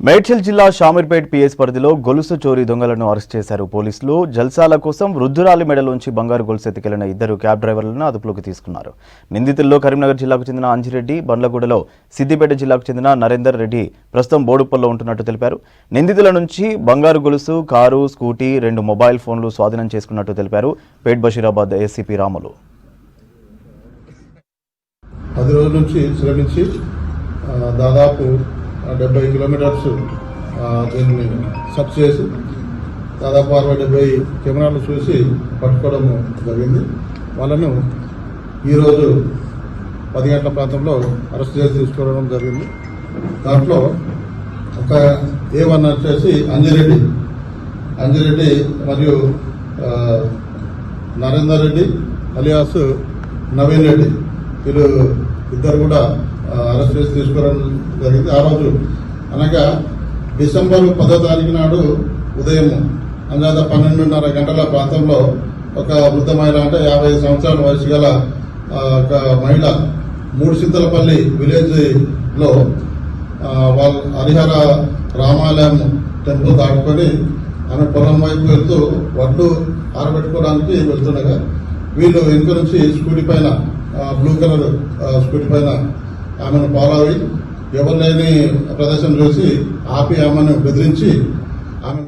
మేడ్చల్ జిల్లా షామీర్పేట్ పిఎస్ పరిధిలో గొలుసు చోరీ దొంగలను అరెస్ట్ చేశారు పోలీసులు. జల్సాల కోసం వృద్ధురాలి మెడలోంచి బంగారు గొలుసు ఎత్తుకెళ్లిన ఇద్దరు క్యాబ్ డ్రైవర్లను అదుపులోకి తీసుకున్నారు. నిందితుల్లో కరీంనగర్ జిల్లాకు చెందిన అంజిరెడ్డి, బండ్లగూడలో సిద్దిపేట జిల్లాకు చెందిన నరేందర్ రెడ్డి ప్రస్తుతం బోడుప్పల్లో ఉంటున్నట్టు తెలిపారు. నిందితుల నుంచి బంగారు గొలుసు, కారు, స్కూటీ, 2 మొబైల్ ఫోన్లు స్వాధీనం చేసుకున్నట్టు తెలిపారు పేట్ బషీరాబాద్ ఏసీపీ రాములు. 10 రోజుల నుంచి శ్రమించి దాదాపు 70 కిలోమీటర్స్ దీన్ని సర్చ్ చేసి దాదాపు 60-70 కెమెరాలు చూసి పట్టుకోవడం జరిగింది. వాళ్ళను ఈరోజు 10 గంటల ప్రాంతంలో అరెస్ట్ చేసి తీసుకోవడం జరిగింది. దాంట్లో ఒక A1 వచ్చేసి అంజిరెడ్డి మరియు నరేందర్ రెడ్డి అలియాస్ నవీన్ రెడ్డి, వీళ్ళు ఇద్దరు కూడా అరెస్ట్ చేసి తీసుకోవడం జరిగింది. ఆ రోజు అనగా డిసెంబర్ 10వ తారీఖు నాడు ఉదయం అందాజ 12:30 గంటల ప్రాంతంలో ఒక వృద్ధ మహిళ, అంటే 55 సంవత్సరాల వయసు గల ఒక మహిళ మూడుచింతలపల్లి విలేజ్ లో వాళ్ళ హరిహర రామాలయం టెంపుల్ దాటుకొని ఆమె పొలం వైపు వెళ్తూ వడ్లు ఆరబెట్టుకోవడానికి వెళ్తుండగా వీళ్ళు వెనుక నుంచి స్కూటీ పైన, బ్లూ కలర్ స్కూటీ పైన ఆమెను ఫాలో అయి ఎవరు లేని ప్రదేశం చూసి ఆపి ఆమెను బెదిరించి ఆమె